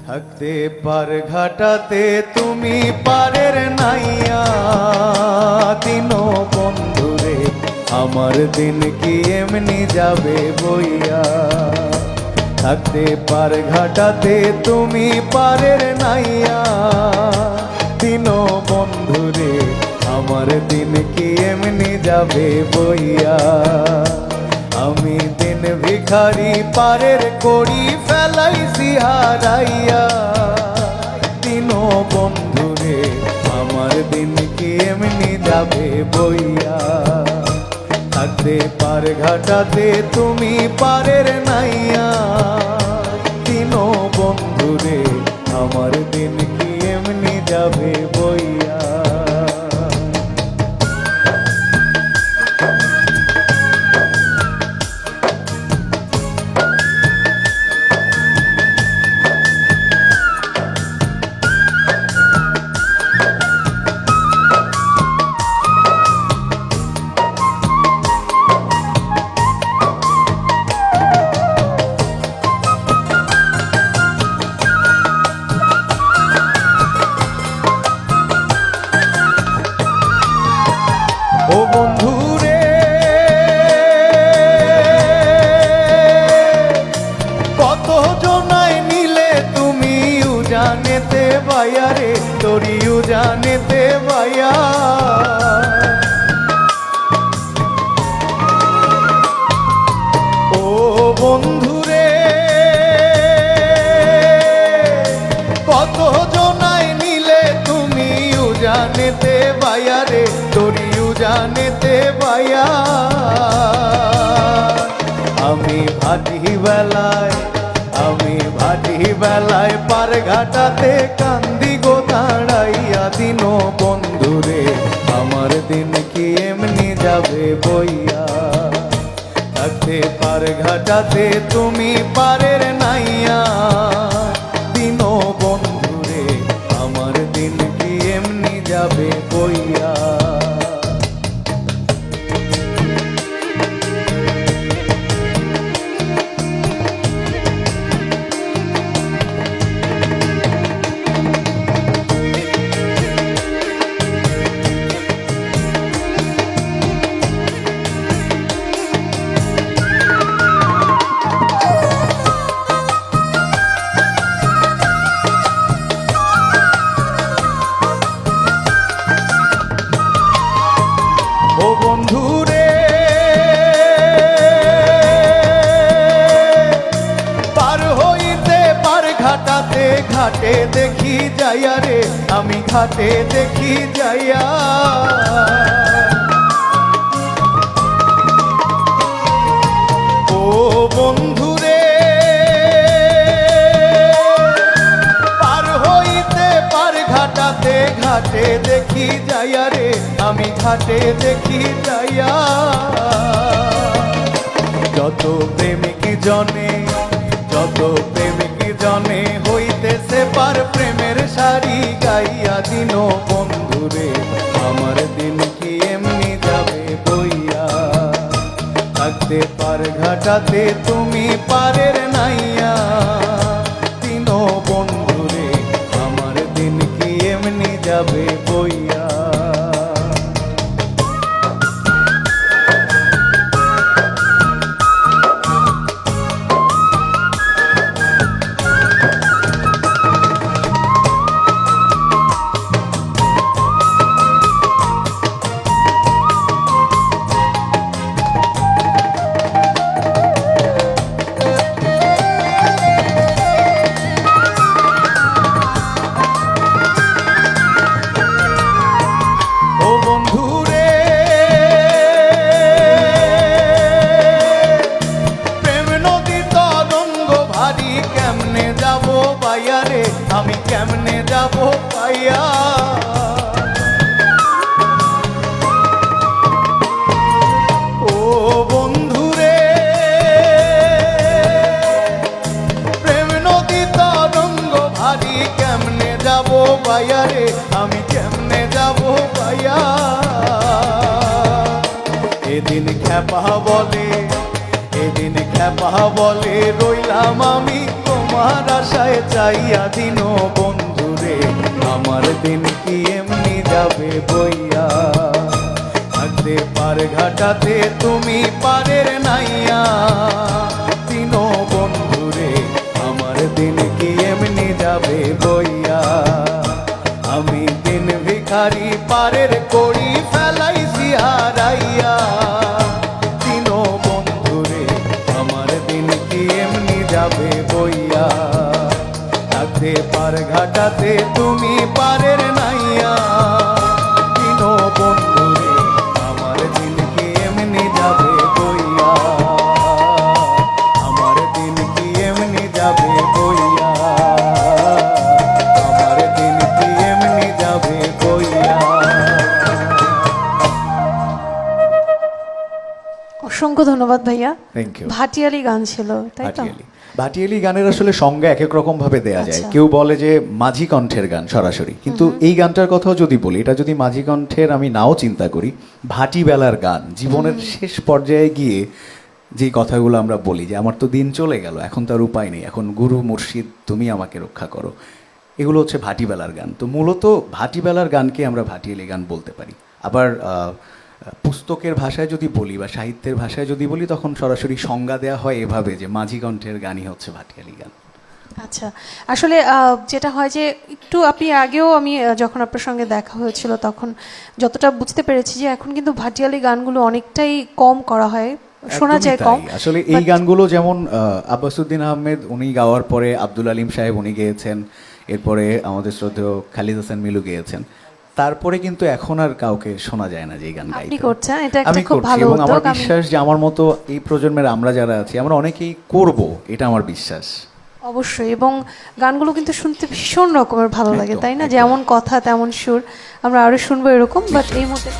থাকতে পার ঘাটাতে তুমি পারের নাইয়া দিনো বন্ধুরে আমার দিন কি এমনি যাবে বইয়া। থাকতে পার ঘাটাতে তুমি পারের নাইয়া দিনো বন্ধুরে আমার দিন কি এমনি যাবে বইয়া। আমি দিন ভিখারি পারের করি ফেলাইছি হারাইয়া দিনো বন্ধুরে আমার দিন কি এমনি যাবে বইয়া। থাকতে পার ঘাটাতে তুমি পারের নাইয়া দিনো বন্ধুরে আমার দিন কি এমনি যাবে বইয়া। ও বন্ধুরে কত জনাই নিলে তুমি জানেতে বাইয়া রে তোরিও জানেতে বাইয়া। ও বন্ধুরে কত জনাই নিলে তুমি জানেতে বাইয়া রে তোরিও জানেতে বাইয়া। আমি ভাটি বেলায় পার ঘাটাতে কান্দি গো দাঁড়াইয়া দিনো বন্ধুরে আমার দিন কি এমনি যাবে বইয়া। থাকতে পার ঘাটাতে তুমি পারের নাইয়া দিনো বন্ধুরে আমার দিন কি এমনি যাবে বইয়া। ও বন্ধুরে পার হইতে পার ঘাটাতে ঘাটে দেখি যাইয়া রে আমি ঘাটে দেখি যাইয়া। ও বন্ধুরে পার হইতে পার ঘাটাতে ঘাটে দেখি যাইয়া রে আমি ঘাটে দেখি যাইয়া। যত প্রেমিক জনে হইতেছে পার প্রেমের শাড়ি গাইয়া দিনো বন্ধুরে আমার দিন কি এমনি যাবে বইয়া। থাকতে পার ঘাটাতে তুমি পারের নাইয়া দিনো বন্ধুরে আমার দিন কি এমনি যাবে বইয়া। আমি কেমনে যাব পাইয়া। ও বন্ধুরে প্রেম নদী তরঙ্গ ভারী কেমনে যাব পাইয়া রে আমি কেমনে যাব পাইয়া। এদিন খ্যাপা বলে রইলাম আমি তোমার তোমার আশায় চাইয়া দিন বন্ধুরে আমার দিন কি এমনি যাবে বইয়া থাকতে পার ঘাটাতে তুমি পারের নাইয়া দিন বন্ধুরে আমার দিন কি এমনি যাবে বইয়া আমি দিন ভিখারি পারের করি ফেলাইছি হারাইয়া দিন বন্ধুরে আমার দিন কি এমনি যাবে বইয়া থাকতে পার ঘাটাতে তুমি পারের নাইয়া দিন বন্ধুরে আমার দিন কি এমনি যাবে বইয়া আমার দিন কি এমনি যাবে বইয়া আমার দিন কি এমনি যাবে বইয়া। অসংখ্য ধন্যবাদ ভাইয়া। Thank you. ভাটিয়ালি গান ছিল তাই তো? ভাটিয়ালি গানের আসলে সংজ্ঞা এক এক রকম ভাবে দেয়া যায়। আচ্ছা। কেউ বলে যে মাঝি কণ্ঠের গান সরাসরি, কিন্তু এই গানটার কথাও যদি বলি, এটা যদি মাঝি কণ্ঠের আমি নাও চিন্তা করি, ভাটি বেলার গান, জীবনের শেষ পর্যায়ে গিয়ে যে কথাগুলো আমরা বলি যে আমার তো দিন চলে গেল, এখন তো আর উপায় নেই, এখন গুরু মুর্শিদ তুমি আমাকে রক্ষা করো, এগুলো হচ্ছে ভাটিবেলার গান। তো মূলত ভাটিবেলার গানকে আমরা ভাটিয়ালি গান বলতে পারি। আবার পুস্তকের ভাষায় যদি বলি বা সাহিত্যের ভাষায় যদি বলি, তখন সরাসরি সংজ্ঞা দেওয়া হয় এভাবে যে মাঝি কণ্ঠের গানই হচ্ছে ভাটিয়ালি গান। আচ্ছা, আসলে যেটা হয় যে একটু আপনি আগেও আমি যখন আপনার সঙ্গে দেখা হয়েছিল তখন যতটা বুঝতে পেরেছি যে এখন কিন্তু ভাটিয়ালি গানগুলো অনেকটাই কম করা হয়, শোনা যায় কম। আসলে এই গানগুলো যেমন আব্বাসউদ্দিন আহমেদ উনি গাওয়ার পরে আব্দুল আলিম সাহেব উনি গেয়েছেন, এরপরে আমাদের শ্রদ্ধেয় খালিদ হাসান মিলু গেয়েছেন, তারপরে কিন্তু এখন আর কাউকে শোনা যায় না যে এই গান গাইতে। আপনি করছেন, এটা একটা আমি খুব করছি ভালো এবং আমার উদ্যোগ। বিশ্বাস যে আমার মতো এই প্রজন্মের আমরা যারা আছি আমরা অনেকেই করব, এটা আমার বিশ্বাস। অবশ্যই, এবং গানগুলো কিন্তু শুনতে ভীষণ রকমের ভালো লাগে, একদম, তাই না? একদম। যেমন কথা তেমন সুর, আমরা আরো শুনবো এরকম, বাট এই মুহূর্তে